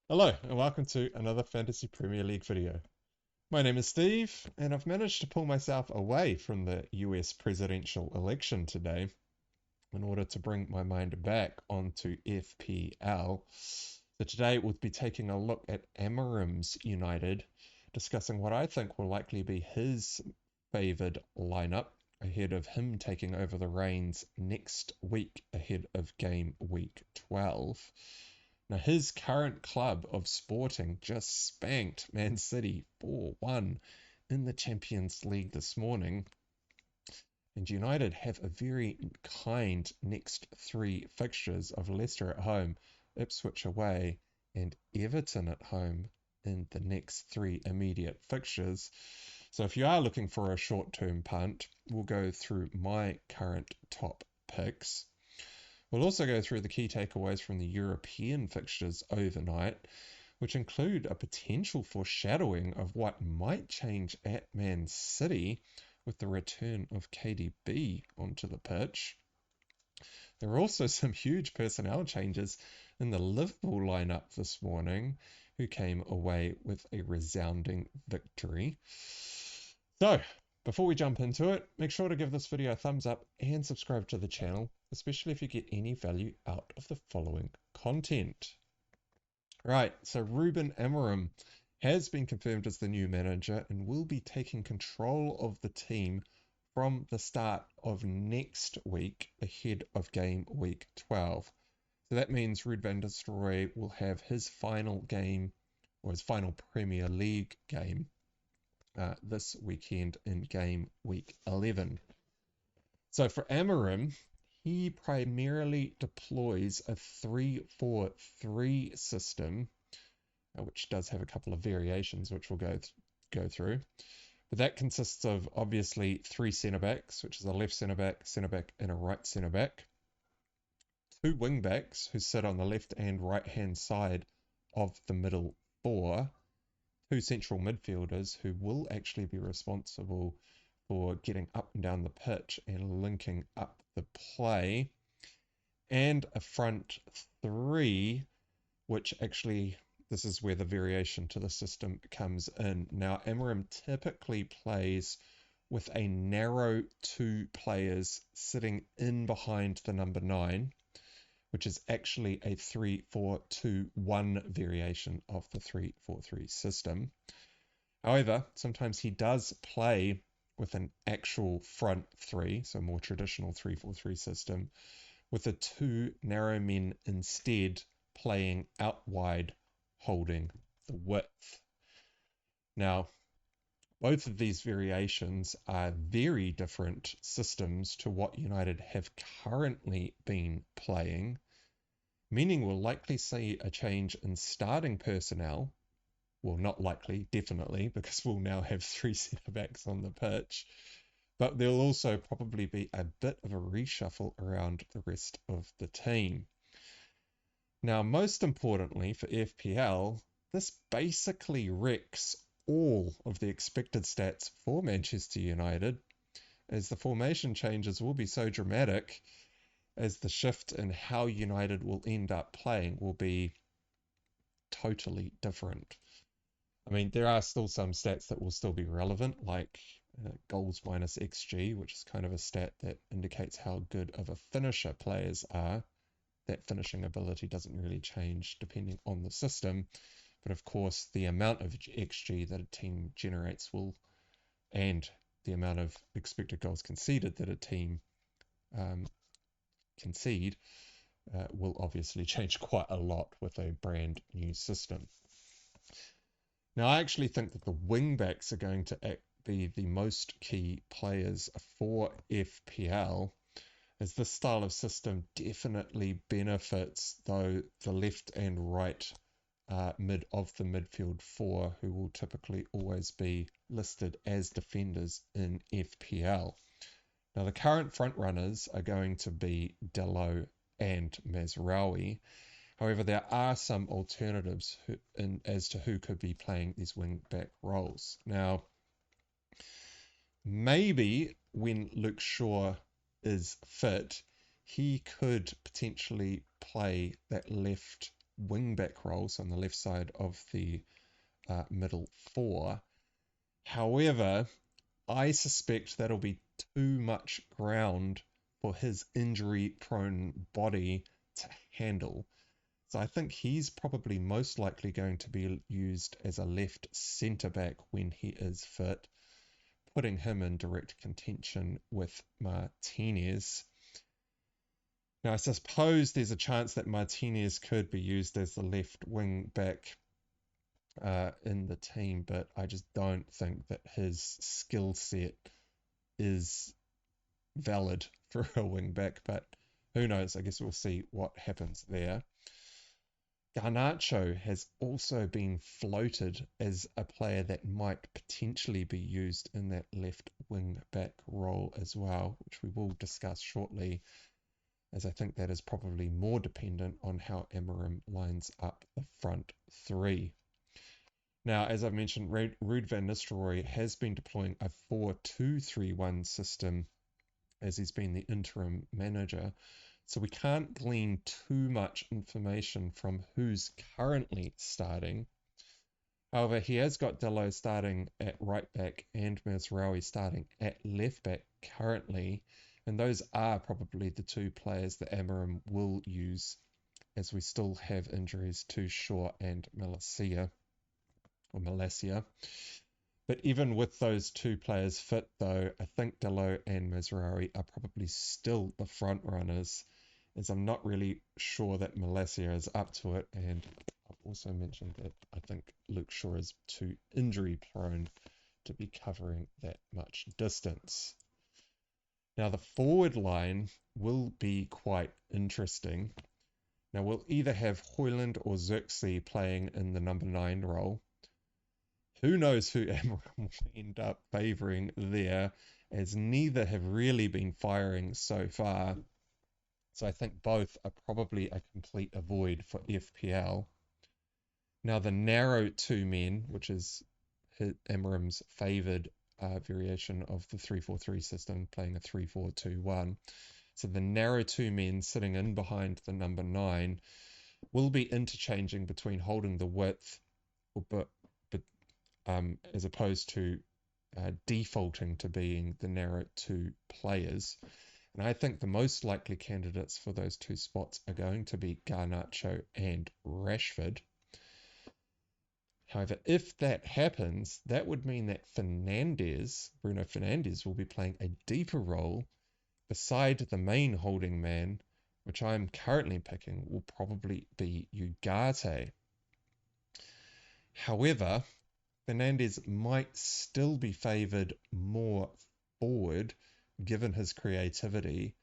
Hello and welcome to another Fantasy Premier League video. My name is Steve and I've managed to pull myself away from the US presidential election today in order to bring my mind back onto FPL. So today we'll be taking a look at Amorim's United, discussing what I think will likely be his favoured lineup ahead of him taking over the reins next week ahead of game week 12. Now, his current club of Sporting just spanked Man City 4-1 in the Champions League this morning. And United have a very kind next three fixtures of Leicester at home, Ipswich away, and Everton at home in the next three immediate fixtures. So if you are looking for a short-term punt, we'll go through my current top picks. We'll also go through the key takeaways from the European fixtures overnight, which include a potential foreshadowing of what might change at Man City with the return of KDB onto the pitch. There are also some huge personnel changes in the Liverpool lineup this morning, who came away with a resounding victory. So, before we jump into it, make sure to give this video a thumbs up and subscribe to the channel, especially if you get any value out of the following content. Right, so Ruben Amorim has been confirmed as the new manager and will be taking control of the team from the start of next week ahead of game week 12. So that means Ruud van Nistelrooy will have his final game, or his final Premier League game, this weekend in game week 11. So for Amorim, he primarily deploys a 3-4-3 system, which does have a couple of variations, which we'll go through. But that consists of obviously three centre backs, which is a left centre back, and a right centre back. Two wing backs who sit on the left and right hand side of the middle four. Two central midfielders who will actually be responsible for getting up and down the pitch and linking up the play, and a front three, which actually, this is where the variation to the system comes in. Now, Amorim typically plays with a narrow two players sitting in behind the number 9, which is actually a 3-4-2-1 variation of the 3-4-3 system. However, sometimes he does play with an actual front three, so a more traditional 3-4-3 system, with the two narrow men instead playing out wide, holding the width. Now, both of these variations are very different systems to what United have currently been playing, meaning we'll likely see a change in starting personnel. Well, not likely, definitely, because we'll now have three centre backs on the pitch. But there'll also probably be a bit of a reshuffle around the rest of the team. Now, most importantly for FPL, this basically wrecks all of the expected stats for Manchester United, as the formation changes will be so dramatic, as the shift in how United will end up playing will be totally different. I mean, there are still some stats that will still be relevant, like goals minus XG, which is kind of a stat that indicates how good of a finisher players are. That finishing ability doesn't really change depending on the system. But of course, the amount of XG that a team generates will, and the amount of expected goals conceded that a team concede will obviously change quite a lot with a brand new system. Now, I actually think that the wing backs are going to be the most key players for FPL, as this style of system definitely benefits though the left and right mid of the midfield four, who will typically always be listed as defenders in FPL. Now, the current front runners are going to be Dello and Mazraoui. However, there are some alternatives as to who could be playing these wing back roles. Now, maybe when Luke Shaw is fit, he could potentially play that left wing-back role, so on the left side of the middle four. However, I suspect that'll be too much ground for his injury-prone body to handle. So I think he's probably most likely going to be used as a left centre-back when he is fit, putting him in direct contention with Martinez. Now, I suppose there's a chance that Martinez could be used as the left wing back in the team, but I just don't think that his skill set is valid for a wing back. But who knows? I guess we'll see what happens there. Garnacho has also been floated as a player that might potentially be used in that left wing back role as well, which we will discuss shortly, as I think that is probably more dependent on how Amorim lines up the front three. Now, as I've mentioned, Ruud van Nistelrooy has been deploying a 4-2-3-1 system as he's been the interim manager. So we can't glean too much information from who's currently starting. However, he has got Dalot starting at right back and Mazraoui starting at left back currently. And those are probably the two players that Amorim will use, as we still have injuries to Shaw and Malacia. But even with those two players fit, though, I think Dalot and Mazraoui are probably still the front runners, as I'm not really sure that Malacia is up to it. And I've also mentioned that I think Luke Shaw is too injury prone to be covering that much distance. Now, the forward line will be quite interesting. Now, we'll either have Højlund or Xerxes playing in the number 9 role. Who knows who Amorim will end up favouring there, as neither have really been firing so far. So I think both are probably a complete avoid for FPL. Now, the narrow two men, which is Amorim's favoured variation of the 3-4-3 system, playing a 3-4-2-1. So the narrow two men sitting in behind the number 9 will be interchanging between holding the width, but as opposed to defaulting to being the narrow two players. And I think the most likely candidates for those two spots are going to be Garnacho and Rashford. However, if that happens, that would mean that Bruno Fernandes, will be playing a deeper role beside the main holding man, which I'm currently picking will probably be Ugarte. However, Fernandes might still be favoured more forward, given his creativity,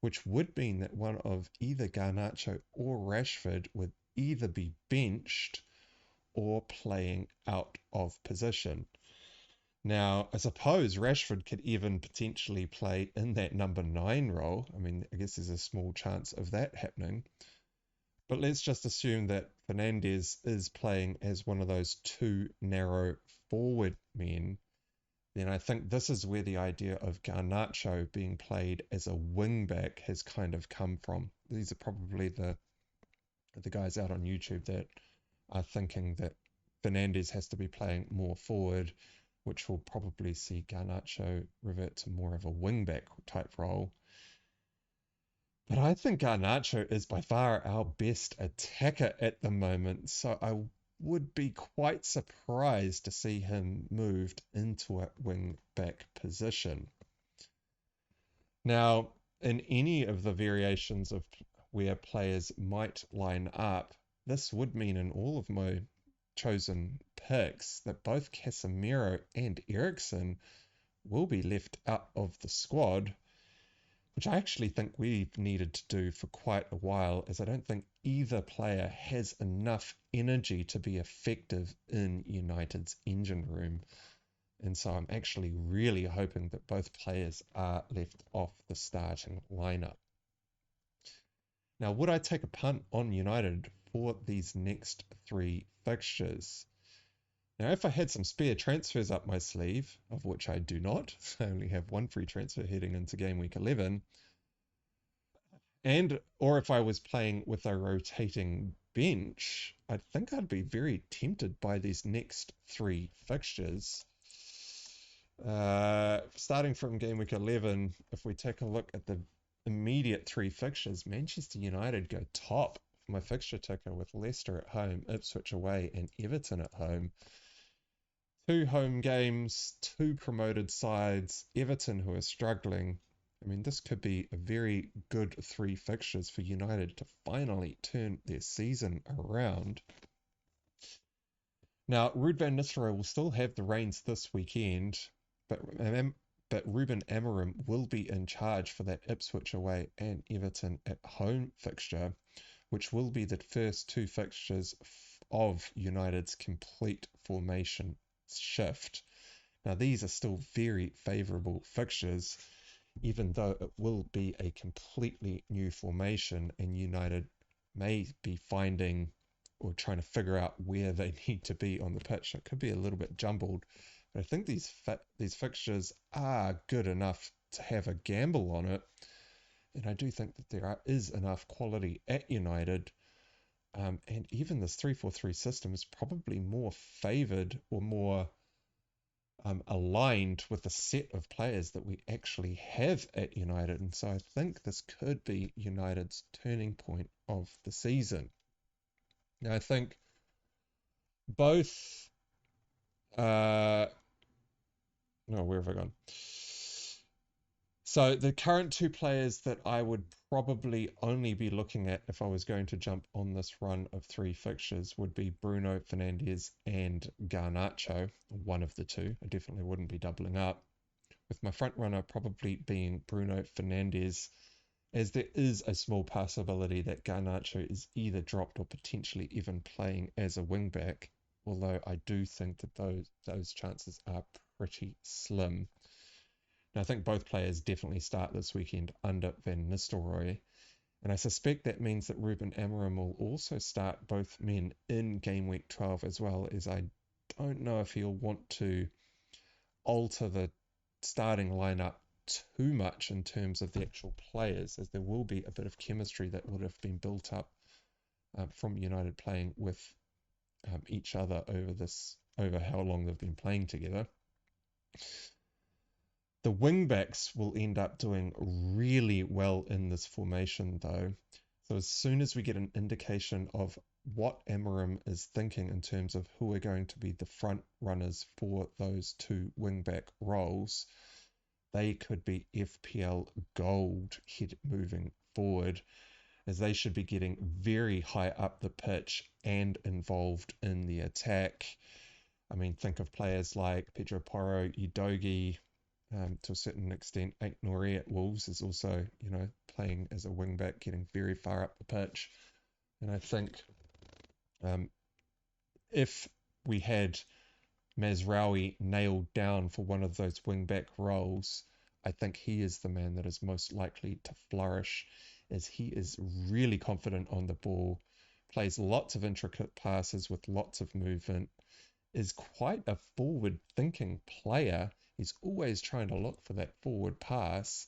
which would mean that one of either Garnacho or Rashford would either be benched or playing out of position. Now, I suppose Rashford could even potentially play in that number 9 role. I mean, I guess there's a small chance of that happening. But let's just assume that Fernandes is playing as one of those two narrow forward men. Then I think this is where the idea of Garnacho being played as a wing-back has kind of come from. These are probably the guys out on YouTube that are thinking that Fernandes has to be playing more forward, which will probably see Garnacho revert to more of a wing-back type role. But I think Garnacho is by far our best attacker at the moment, so I would be quite surprised to see him moved into a wing-back position. Now, in any of the variations of where players might line up, this would mean in all of my chosen picks that both Casemiro and Eriksen will be left out of the squad, which I actually think we've needed to do for quite a while, as I don't think either player has enough energy to be effective in United's engine room. And so I'm actually really hoping that both players are left off the starting lineup. Now, would I take a punt on United for these next 3 fixtures? Now, if I had some spare transfers up my sleeve, of which I do not, I only have 1 free transfer heading into Gameweek 11, or if I was playing with a rotating bench, I think I'd be very tempted by these next three fixtures. Starting from game week 11, if we take a look at the immediate three fixtures, Manchester United go top for my fixture ticker with Leicester at home, Ipswich away, and Everton at home. Two home games, two promoted sides, Everton who are struggling. I mean, this could be a very good three fixtures for United to finally turn their season around. Now, Ruud van Nistelrooy will still have the reins this weekend, but Ruben Amorim will be in charge for that Ipswich away and Everton at home fixture, which will be the first two fixtures of United's complete formation shift. Now, these are still very favourable fixtures, even though it will be a completely new formation and United may be finding or trying to figure out where they need to be on the pitch. It could be a little bit jumbled, but I think these fixtures are good enough to have a gamble on it, and I do think that there is enough quality at United. And even this 3-4-3 system is probably more favoured or more aligned with the set of players that we actually have at United. And so I think this could be United's turning point of the season. Now, I think both... where have I gone? So the current two players that I would probably only be looking at if I was going to jump on this run of three fixtures would be Bruno Fernandes and Garnacho, one of the two. I definitely wouldn't be doubling up, with my front runner probably being Bruno Fernandes, as there is a small possibility that Garnacho is either dropped or potentially even playing as a wingback, although I do think that those chances are pretty slim. Now, I think both players definitely start this weekend under Van Nistelrooy, and I suspect that means that Ruben Amorim will also start both men in game week 12 as well, as I don't know if he'll want to alter the starting lineup too much in terms of the actual players, as there will be a bit of chemistry that would have been built up from United playing with each other over how long they've been playing together. The wingbacks will end up doing really well in this formation, though. So as soon as we get an indication of what Amorim is thinking in terms of who are going to be the front runners for those two wingback roles, they could be FPL gold moving forward, as they should be getting very high up the pitch and involved in the attack. I mean, think of players like Pedro Porro, Udogie, to a certain extent. Aït-Nouri at Wolves is also, playing as a wingback, getting very far up the pitch. And I think if we had Mazraoui nailed down for one of those wingback roles, I think he is the man that is most likely to flourish, as he is really confident on the ball, plays lots of intricate passes with lots of movement, is quite a forward-thinking player. He's always trying to look for that forward pass,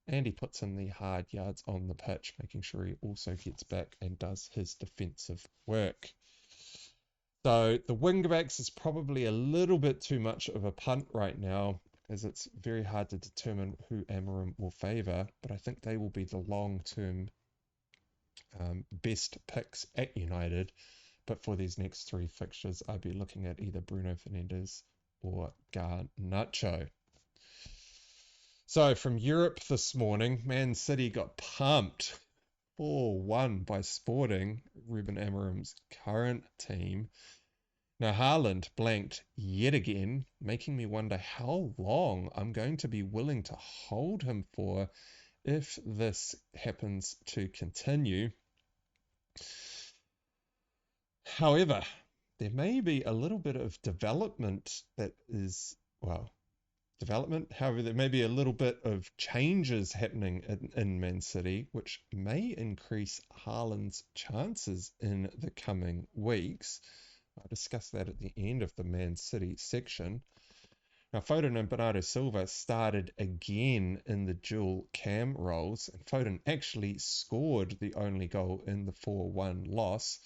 and he puts in the hard yards on the pitch, making sure he also gets back and does his defensive work. So the wingbacks is probably a little bit too much of a punt right now, as it's very hard to determine who Amorim will favour, but I think they will be the long-term best picks at United. But for these next three fixtures, I'd be looking at either Bruno Fernandes or Garnacho. So from Europe this morning, Man City got pumped 4-1 by Sporting, Ruben Amorim's current team. Now Haaland blanked yet again, making me wonder how long I'm going to be willing to hold him for if this happens to continue. However, there may be a little bit of development however, there may be a little bit of changes happening in Man City, which may increase Haaland's chances in the coming weeks. I'll discuss that at the end of the Man City section. Now, Foden and Bernardo Silva started again in the dual cam roles, and Foden actually scored the only goal in the 4-1 loss.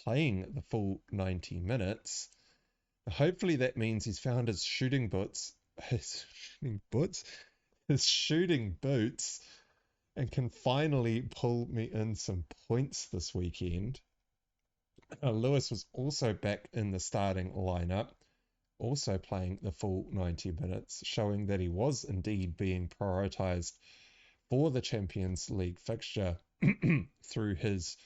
playing the full 90 minutes. Hopefully that means he's found his shooting boots, his shooting boots, and can finally pull me in some points this weekend. Lewis was also back in the starting lineup, also playing the full 90 minutes, showing that he was indeed being prioritised for the Champions League fixture through his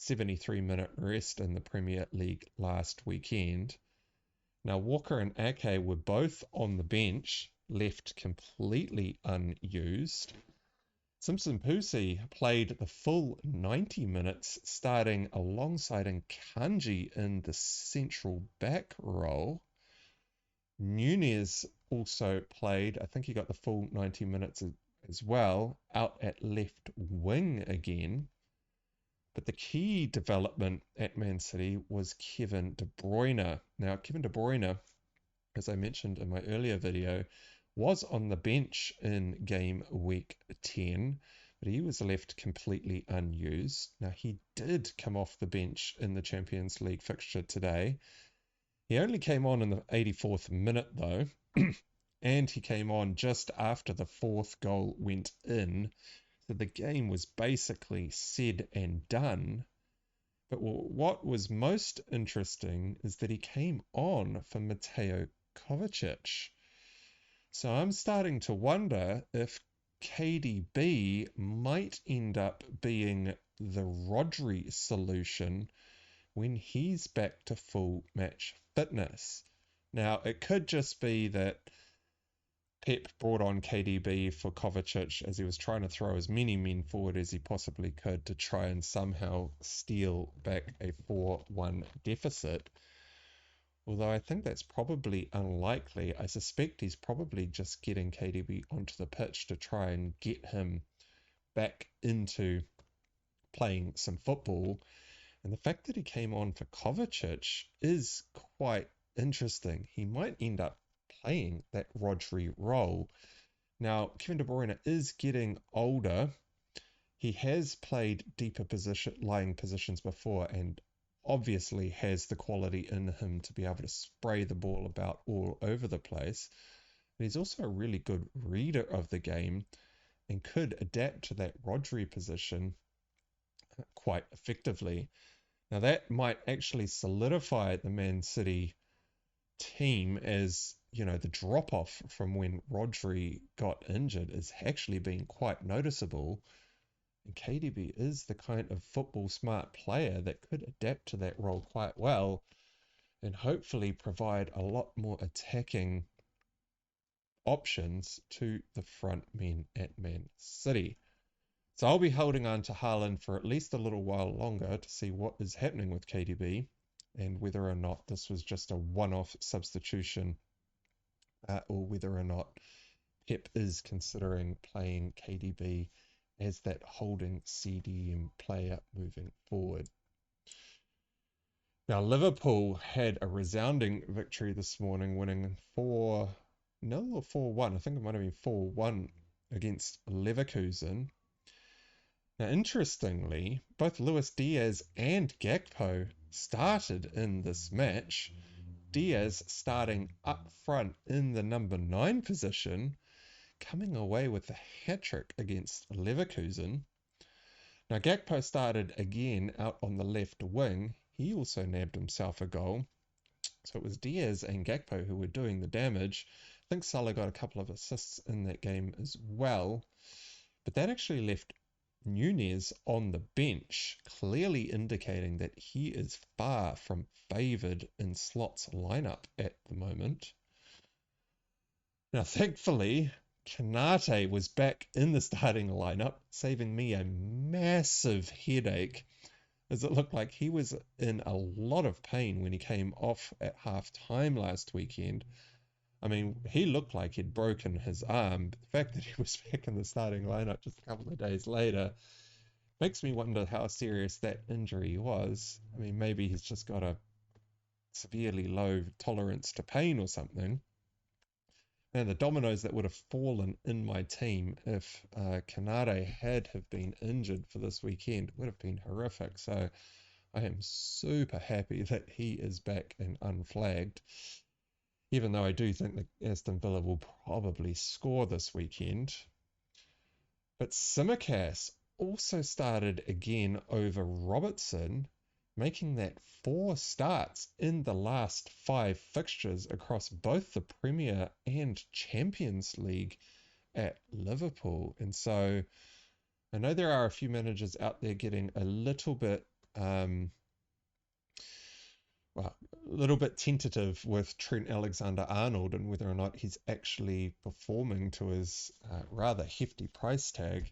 73-minute rest in the Premier League last weekend. Now, Walker and Ake were both on the bench, left completely unused. Simpson Pusi played the full 90 minutes, starting alongside Kanji in the central back role. Nunez also played, I think he got the full 90 minutes as well, out at left wing again. But the key development at Man City was Kevin De Bruyne. Now, Kevin De Bruyne, as I mentioned in my earlier video, was on the bench in game week 10, but he was left completely unused. Now, he did come off the bench in the Champions League fixture today. He only came on in the 84th minute, though, and he came on just after the fourth goal went in. So the game was basically said and done. But what was most interesting is that he came on for Mateo Kovacic. So I'm starting to wonder if KDB might end up being the Rodri solution when he's back to full match fitness. Now, it could just be that Pep brought on KDB for Kovacic as he was trying to throw as many men forward as he possibly could to try and somehow steal back a 4-1 deficit. Although I think that's probably unlikely. I suspect he's probably just getting KDB onto the pitch to try and get him back into playing some football. And the fact that he came on for Kovacic is quite interesting. He might end up playing that Rodri role. Now, Kevin De Bruyne is getting older. He has played deeper lying positions before and obviously has the quality in him to be able to spray the ball about all over the place. But he's also a really good reader of the game and could adapt to that Rodri position quite effectively. Now that might actually solidify the Man City team as, the drop-off from when Rodri got injured has actually been quite noticeable. And KDB is the kind of football smart player that could adapt to that role quite well and hopefully provide a lot more attacking options to the front men at Man City. So I'll be holding on to Haaland for at least a little while longer to see what is happening with KDB and whether or not this was just a one-off substitution or whether or not Pep is considering playing KDB as that holding CDM player moving forward. Now, Liverpool had a resounding victory this morning, winning 4-0 or 4-1. I think it might have been 4-1 against Leverkusen. Now, interestingly, both Luis Diaz and Gakpo started in this match. Diaz starting up front in the number 9 position, coming away with a hat-trick against Leverkusen. Now, Gakpo started again out on the left wing. He also nabbed himself a goal. So it was Diaz and Gakpo who were doing the damage. I think Salah got a couple of assists in that game as well. But that actually left Nunez on the bench, clearly indicating that he is far from favoured in Slot's lineup at the moment. Now, thankfully, Kanate was back in the starting lineup, saving me a massive headache, as it looked like he was in a lot of pain when he came off at half-time last weekend. I mean, he looked like he'd broken his arm, but the fact that he was back in the starting lineup just a couple of days later makes me wonder how serious that injury was. I mean, maybe he's just got a severely low tolerance to pain or something. And the dominoes that would have fallen in my team if Kanade had have been injured for this weekend would have been horrific. So I am super happy that he is back and unflagged, even though I do think that Aston Villa will probably score this weekend. But Simicast also started again over Robertson, making that 4 starts in the last 5 fixtures across both the Premier and Champions League at Liverpool. And so I know there are a few managers out there getting a little bit tentative with Trent Alexander-Arnold and whether or not he's actually performing to his rather hefty price tag.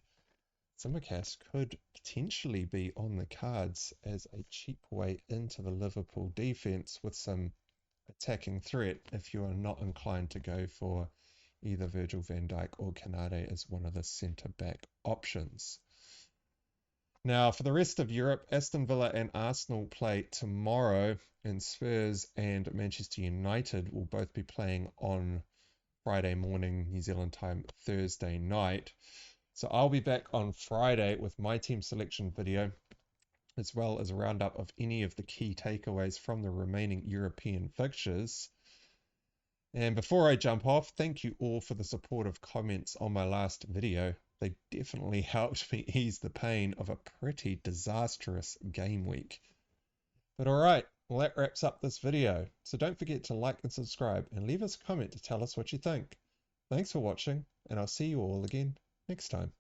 Simicast could potentially be on the cards as a cheap way into the Liverpool defence with some attacking threat if you are not inclined to go for either Virgil van Dijk or Canade as one of the centre-back options. Now, for the rest of Europe, Aston Villa and Arsenal play tomorrow, and Spurs and Manchester United will both be playing on Friday morning, New Zealand time, Thursday night. So I'll be back on Friday with my team selection video, as well as a roundup of any of the key takeaways from the remaining European fixtures. And before I jump off, thank you all for the supportive comments on my last video. They definitely helped me ease the pain of a pretty disastrous game week. But alright, well that wraps up this video. So don't forget to like and subscribe and leave us a comment to tell us what you think. Thanks for watching, and I'll see you all again next time.